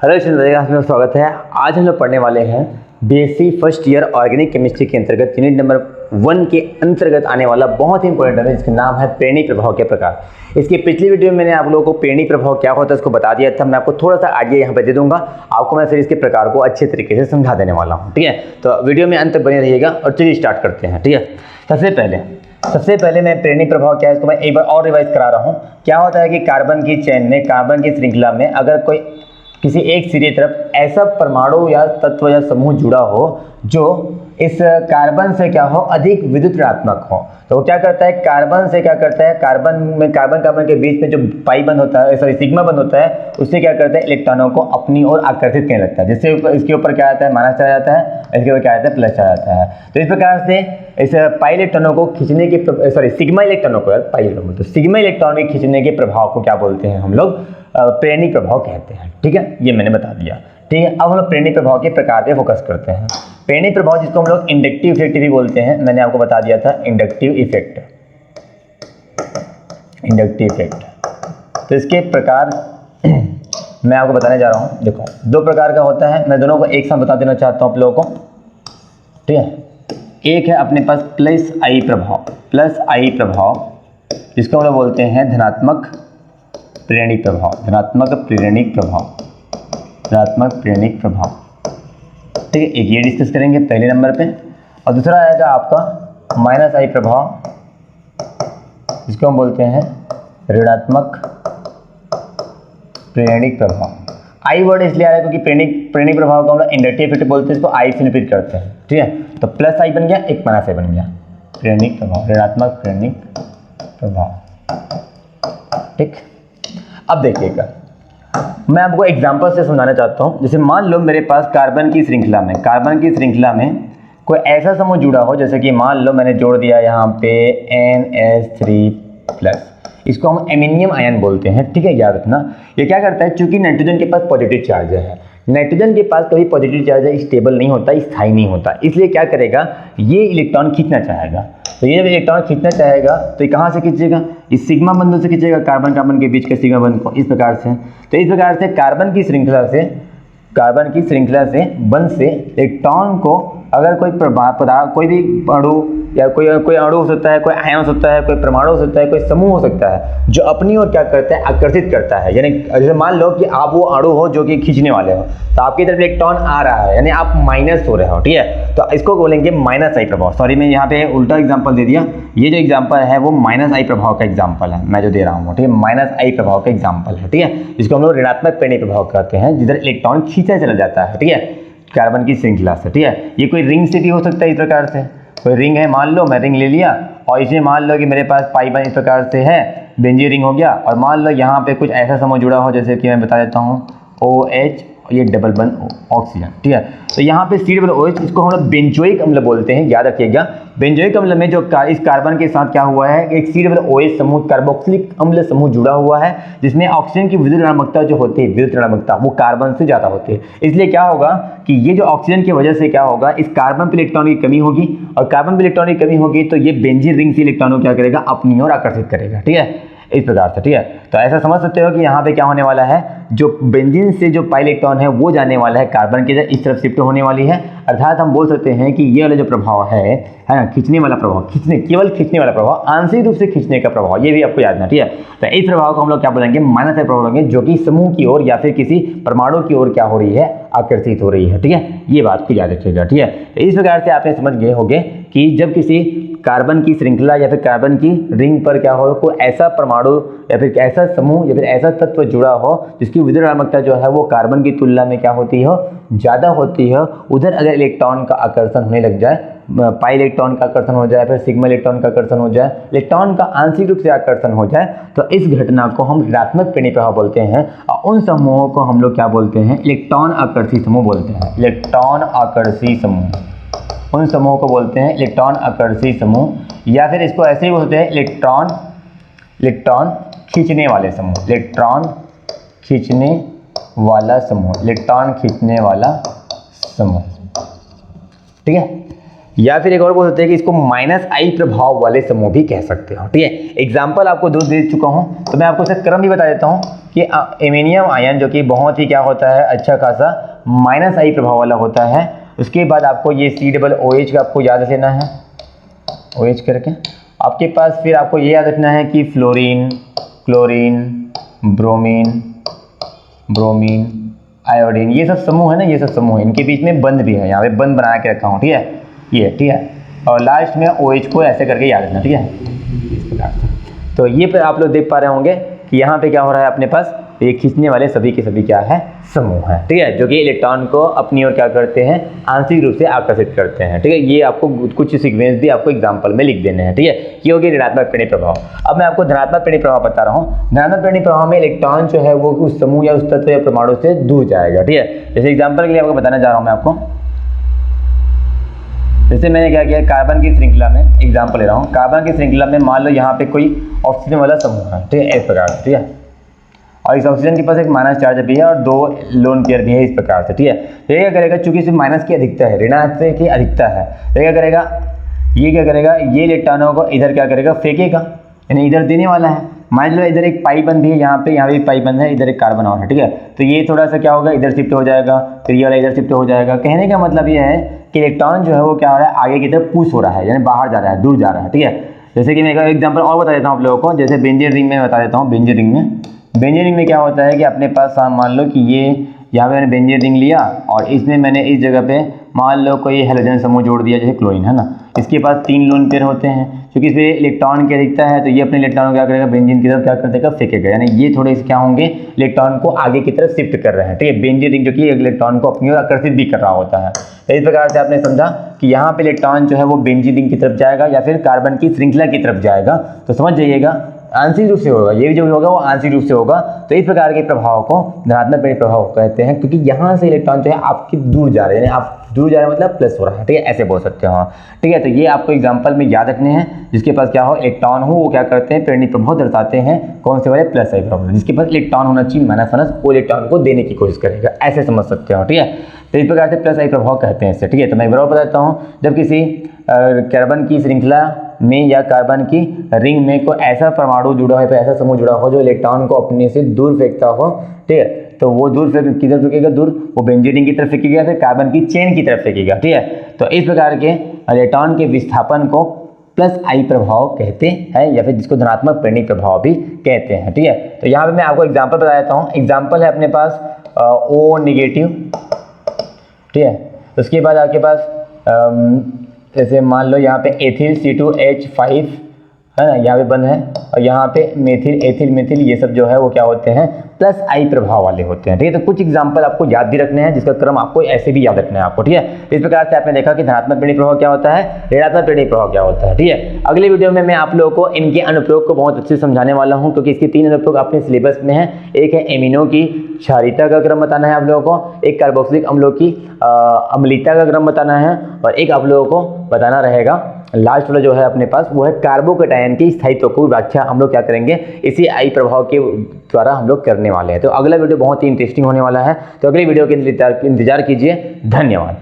Hello students, में स्वागत है। आज हम लोग पढ़ने वाले हैं BSc first year organic chemistry के अंतर्गत यूनिट नंबर 1 के अंतर्गत आने वाला बहुत ही इंपॉर्टेंट है जिसका नाम है प्रेरणिक प्रभाव के प्रकार। इसकी पिछली वीडियो में मैंने आप लोगों को प्रेरणिक प्रभाव क्या होता है उसको बता दिया था। मैं आपको थोड़ा सा आइडिया यहाँ पे दे दूंगा, आपको मैं फिर इसके प्रकार को अच्छे तरीके से समझा देने वाला हूँ। ठीक है, तो वीडियो में अंत तक बने रहिएगा और चलिए स्टार्ट करते हैं। ठीक है, सबसे पहले मैं प्रेरणिक प्रभाव क्या है इसको मैं एक बार और रिवाइज करा रहा हूँ। क्या होता है कि कार्बन की चेन में, कार्बन की श्रृंखला में अगर कोई किसी एक सिरे तरफ ऐसा परमाणु या तत्व या समूह जुड़ा हो जो इस कार्बन से क्या हो, अधिक विद्युत ऋणात्मक हो, तो क्या करता है, कार्बन से क्या करता है, कार्बन के बीच में जो पाई बंद होता है, सॉरी सिग्मा बंद होता है, उससे क्या करता है, इलेक्ट्रॉनों को अपनी ओर आकर्षित करने लगता है। जिससे इसके ऊपर क्या आता है, माइनस चला जाता है, इसके ऊपर क्या आता है, प्लस चला जाता है। तो इस प्रकार से इस पाई इलेक्ट्रॉनों को खींचने के, सॉरी सिग्मा इलेक्ट्रॉनों को, पाई इलेक्ट्रॉन, तो सिग्मा इलेक्ट्रॉन के खींचने के प्रभाव को क्या बोलते हैं हम लोग, प्रेरणिक प्रभाव कहते हैं। ठीक है, ये मैंने बता दिया। ठीक है, अब हम लोग प्रेरणिक प्रभाव के प्रकार पे फोकस करते हैं। प्रेरणिक प्रभाव जिसको हम लोग इंडक्टिव इफेक्ट भी बोलते हैं, मैंने आपको बता दिया था इंडक्टिव इफेक्ट। तो इसके प्रकार मैं आपको बताने जा रहा हूँ। देखो, दो प्रकार का होता है, मैं दोनों को एक साथ बता देना चाहता हूँ आप लोगों को। ठीक है, एक है अपने पास प्लस आई प्रभाव, जिसको हम लोग बोलते हैं धनात्मक प्रेरणिक प्रभाव। ठीक है, एक ये डिस्कस करेंगे पहले नंबर पे, और दूसरा आएगा आपका माइनस आई प्रभाव, जिसको हम बोलते हैं ऋणात्मक प्रेरणिक प्रभाव। आई वर्ड इसलिए आ रहा है क्योंकि प्रेरणिक प्रभाव को हम लोग इंडक्टिव इफेक्ट बोलते हैं, इसको आई से रिपीट करते हैं। ठीक है, तो प्लस आई बन गया, एक माइनस आई बन गया, प्रेरणिक प्रभाव, ऋणात्मक प्रेरणिक प्रभाव। ठीक, अब देखिएगा, मैं आपको एग्जांपल से समझाना चाहता हूं। जैसे मान लो मेरे पास कार्बन की श्रृंखला में कोई ऐसा समूह जुड़ा हो, जैसे कि मान लो मैंने जोड़ दिया यहाँ पे NH3+, इसको हम एमिनियम आयन बोलते हैं। ठीक है, याद रखना। ये क्या करता है, चूंकि नाइट्रोजन के पास पॉजिटिव चार्ज है, नाइट्रोजन के पास कभी पॉजिटिव चार्ज है, स्टेबल नहीं होता, स्थायी नहीं होता, इसलिए क्या करेगा, ये इलेक्ट्रॉन खींचना चाहेगा। तो ये जब इलेक्ट्रॉन खींचना चाहेगा तो ये कहाँ से खींचेगा, इस सिग्मा बंधों से खींचेगा, कार्बन के बीच के सिग्मा बंध को, इस प्रकार से। तो इस प्रकार से कार्बन की श्रृंखला से बंध से इलेक्ट्रॉन को अगर कोई पदार्थ, कोई भी अणु या कोई अणु हो सकता है, कोई आयन हो सकता है, कोई परमाणु हो सकता है, कोई समूह हो सकता है, जो अपनी ओर क्या करता है, आकर्षित करता है। यानी जैसे मान लो कि आप वो अणु हो जो कि खींचने वाले हो, तो आपकी तरफ इलेक्ट्रॉन आ रहा है, यानी आप माइनस हो रहे हो। ठीक है, तो इसको बोलेंगे माइनस आई प्रभाव। सॉरी, मैं यहाँ पे उल्टा एग्जाम्पल दे दिया। ये जो एग्जाम्पल है वो माइनस आई प्रभाव का एग्जाम्पल है, मैं जो दे रहा हूँ। ठीक है, माइनस आई प्रभाव का एग्जाम्पल है। ठीक है, जिसको हम लोग ऋणात्मक प्रेरणिक प्रभाव कहते हैं, जिधर इलेक्ट्रॉन खींचा चला जाता है। ठीक है, कार्बन की श्रृंखला से। ठीक है, ये कोई रिंग से भी हो सकता है। इस प्रकार से कोई रिंग है, मान लो मैं रिंग ले लिया और इसे मान लो कि मेरे पास पाई बन इस प्रकार से है, बेंजीन रिंग हो गया, और मान लो यहाँ पे कुछ ऐसा समूह जुड़ा हो, जैसे कि मैं बता देता हूँ OH, ये डबल बंद ऑक्सीजन। ठीक है, तो यहाँ पे C डबल OH, इसको हम लोग बेंजोइक अम्ल बोलते हैं, याद रखिएगा। बेंजोइक अम्ल में जो इस कार्बन के साथ क्या हुआ है, एक C डबल OH समूह, कार्बोक्सिलिक अम्ल समूह जुड़ा हुआ है, जिसमें ऑक्सीजन की विद्युत ऋणात्मकता जो होती है, विद्युत ऋणात्मकता वो कार्बन से ज़्यादा होती है। इसलिए क्या होगा कि ये जो ऑक्सीजन की वजह से क्या होगा, इस कार्बन पे इलेक्ट्रॉन की कमी होगी, और कार्बन पे इलेक्ट्रॉन की कमी होगी तो ये बेंजीन रिंग से इलेक्ट्रॉनों को क्या करेगा, अपनी ओर आकर्षित करेगा। ठीक है, इस प्रकार से। ठीक है, तो ऐसा समझ सकते हो कि यहाँ पे क्या होने वाला है, जो बेंजीन से जो पाई इलेक्ट्रॉन है वो जाने वाला है कार्बन की इस तरफ शिफ्ट होने वाली है। अर्थात हम बोल सकते हैं कि ये वाला जो प्रभाव है ना, खींचने वाला प्रभाव, केवल खींचने वाला प्रभाव, आंशिक रूप से खींचने का प्रभाव, ये भी आपको याद रखना। ठीक है, तो इस प्रभाव को हम लोग क्या बोलेंगे, माइनस आई प्रभाव बोलेंगे, जो कि समूह की ओर या फिर किसी परमाणु की ओर क्या हो रही है, आकर्षित हो रही है। ठीक है, ये बात को याद रखिएगा। ठीक है, तो इस प्रकार से आपने समझ गए होंगे कि जब किसी कार्बन की श्रृंखला या फिर कार्बन की रिंग पर क्या हो, कोई ऐसा परमाणु या फिर ऐसा समूह या फिर ऐसा तत्व जुड़ा हो जिसकी विद्युत ऋणात्मकता जो है वो कार्बन की तुलना में क्या होती है, ज़्यादा होती है, उधर अगर इलेक्ट्रॉन का आकर्षण होने लग जाए, पाई इलेक्ट्रॉन का आकर्षण हो जाए, फिर सिग्मा इलेक्ट्रॉन का आकर्षण हो जाए, इलेक्ट्रॉन का आंशिक रूप से आकर्षण हो जाए, तो इस घटना को हम ऋणात्मक प्रेरणिक प्रभाव बोलते हैं। और उन समूहों को हम लोग क्या बोलते हैं, इलेक्ट्रॉन आकर्षी समूह बोलते हैं। इलेक्ट्रॉन आकर्षी समूह, उन समूहों को बोलते हैं इलेक्ट्रॉन आकर्षी समूह, या फिर इसको ऐसे ही बोलते हैं इलेक्ट्रॉन खींचने वाले समूह, इलेक्ट्रॉन खींचने वाला समूह। ठीक है, या फिर एक और बोल सकते हैं कि इसको -I प्रभाव वाले समूह भी कह सकते हो, ठीक है। एग्जाम्पल आपको दो दे चुका हूँ, तो मैं आपको इसका क्रम भी बता देता हूँ कि एमिनियम आयन जो कि बहुत ही क्या होता है, अच्छा खासा -I प्रभाव वाला होता है। उसके बाद आपको ये COOH का आपको याद लेना है, OH करके आपके पास फिर आपको ये याद रखना है कि फ्लोरीन, क्लोरीन, ब्रोमीन, आयोडीन, ये सब समूह है ना, ये सब समूह है, इनके बीच में बंध भी है, यहाँ पे बंध बना के रखा हूँ, ठीक है, ये ठीक है। और लास्ट में OH को ऐसे करके याद रखना, ठीक है, इस प्रकार से। तो ये पे आप लोग देख पा रहे होंगे कि यहाँ पे क्या हो रहा है, अपने पास ये खींचने वाले सभी के सभी क्या है, समूह है, ठीक है, जो कि इलेक्ट्रॉन को अपनी ओर क्या करते हैं, आंशिक रूप से आकर्षित करते हैं, ठीक है। ये आपको कुछ सीक्वेंस भी आपको एग्जांपल में लिख देने हैं, ठीक है। ये हो गया ऋणात्मक प्रेरणिक प्रभाव। अब मैं आपको धनात्मक प्रेरणिक प्रभाव बता रहा हूँ। धनात्मक प्रेरणिक प्रभाव में इलेक्ट्रॉन जो है वो उस समूह या उस तत्व या परमाणु से दूर जाएगा, ठीक है। जैसे एग्जाम्पल के लिए आपको बताना चाह रहा हूँ मैं आपको, जैसे मैंने क्या किया, कार्बन की श्रृंखला में एग्जाम्पल ले रहा हूँ। कार्बन की श्रृंखला में मान लो यहाँ पे कोई ऑक्सीजन वाला समूह है, ठीक है, इस प्रकार से, ठीक है। और इस ऑक्सीजन के पास एक माइनस चार्ज भी है और 2 लोन पेयर भी है, इस प्रकार से, ठीक है। तो ये क्या करेगा, चूंकि इसमें माइनस की अधिकता है, ऋणात्मक की अधिकता है, तो क्या करेगा, ये क्या करेगा, ये इलेक्ट्रॉनों को इधर क्या करेगा, फेंकेगा, यानी इधर देने वाला है। मान लो इधर एक पाई बंद भी है, यहाँ पे भी पाई बंद है, इधर एक कार्बन और है, ठीक है। तो ये थोड़ा सा क्या होगा, इधर शिफ्ट हो जाएगा, फिर ये वाला इधर शिफ्ट हो जाएगा। कहने का मतलब ये है कि इलेक्ट्रॉन जो है वो क्या हो रहा है, आगे की तरफ पुश हो रहा है, यानी बाहर जा रहा है, दूर जा रहा है, ठीक है। जैसे कि मैं एक एग्जाम्पल और बता देता हूँ आप लोगों को, जैसे बेंजीन रिंग में बता देता हूँ। बेंजीन रिंग में क्या होता है कि अपने पास मान लो कि ये यहाँ पे मैंने बेंजीन रिंग लिया और इसमें मैंने इस जगह पे मान लो कोई हेलोजन समूह जोड़ दिया, जैसे क्लोरीन है ना, इसके पास 3 लोन पेयर होते हैं। क्योंकि इसमें इलेक्ट्रॉन की अधिकता है, तो ये अपने इलेक्ट्रॉन को क्या करेगा, बेंजीन की तरफ क्या कर देगा, फेंकेगा, यानी ये थोड़े से क्या होंगे, इलेक्ट्रॉन को आगे की तरफ शिफ्ट कर रहे हैं, ठीक है। बेंजीन रिंग जो कि इलेक्ट्रॉन को अपनी ओर आकर्षित भी कर रहा होता है। तो इस प्रकार से आपने समझा कि यहाँ पे इलेक्ट्रॉन जो है वो बेंजीन रिंग की तरफ जाएगा या फिर कार्बन की श्रृंखला की तरफ जाएगा। तो समझ जाइएगा आंशिक रूप से होगा, ये जो भी होगा वो आंशिक रूप से होगा। तो इस प्रकार के प्रभाव को धनात्मक प्रेरणिक प्रभाव कहते हैं, क्योंकि यहाँ से इलेक्ट्रॉन जो है आपकी दूर जा रहे हैं, यानी आप दूर जा रहे हैं मतलब प्लस हो रहा है, ठीक है, ऐसे बोल सकते हो, ठीक है। तो ये आपको एग्जांपल में याद रखने हैं। जिसके पास क्या हो, इलेक्ट्रॉन हो, वो क्या करते हैं, प्रेरणिक प्रभाव दर्शाते हैं, कौन से वाले, +I प्रभाव। जिसके पास इलेक्ट्रॉन होना चाहिए माइनस, वो इलेक्ट्रॉन को देने की कोशिश करेगा, ऐसे समझ सकते हो, ठीक है। तो इस प्रकार से +I प्रभाव कहते हैं इससे, ठीक है। तो मैं एक बार बता देता हूँ, जब किसी कार्बन की श्रृंखला में या कार्बन की रिंग में कोई ऐसा परमाणु जुड़ा है, ऐसा समूह जुड़ा हो जो इलेक्ट्रॉन को अपने से दूर फेंकता हो, ठीक है, तो वो दूर किधर फेंकेगा, दूर, वो बेंजीन रिंग की तरफ फेंकेगा, फिर कार्बन की चेन की तरफ फेंकेगा, ठीक है। तो इस प्रकार के इलेक्ट्रॉन के विस्थापन को +I प्रभाव कहते हैं, या फिर जिसको धनात्मक प्रेरणिक प्रभाव भी कहते हैं, ठीक है। तो यहाँ पे मैं आपको एग्जाम्पल बता देता हूँ। एग्जाम्पल है अपने पास O-, ठीक है। उसके बाद आपके पास जैसे मान लो यहाँ पे एथिल C2H5 है ना, यहाँ पे बंद है, और यहाँ पे मेथिल, एथिल, मेथिल, ये सब जो है वो क्या होते हैं, +I प्रभाव वाले होते हैं, ठीक है। तो कुछ एग्जाम्पल आपको याद भी रखने हैं, जिसका क्रम आपको ऐसे भी याद रखना है आपको, ठीक है। इस प्रकार से आपने देखा कि धनात्मक प्रेरणिक प्रभाव क्या होता है, ऋणात्मक प्रेरणिक प्रभाव क्या होता है, ठीक है। अगले वीडियो में मैं आप लोगों को इनके अनुप्रयोग को बहुत अच्छे से समझाने वाला हूँ, क्योंकि इसके 3 अनुप्रयोग अपने सिलेबस में है। एक है एमिनो की क्षारीयता का क्रम बताना है आप लोगों को, एक कार्बोक्सिलिक अम्लों की अम्लीयता का क्रम बताना है, और एक आप लोगों को बताना रहेगा लास्ट वाला जो है अपने पास, वो है कार्बोकैटायन की स्थायित्व को व्याख्या हम लोग क्या करेंगे, इसी I प्रभाव के द्वारा हम लोग करने वाले हैं। तो अगला वीडियो बहुत ही इंटरेस्टिंग होने वाला है, तो अगले वीडियो के इंतजार कीजिए। धन्यवाद।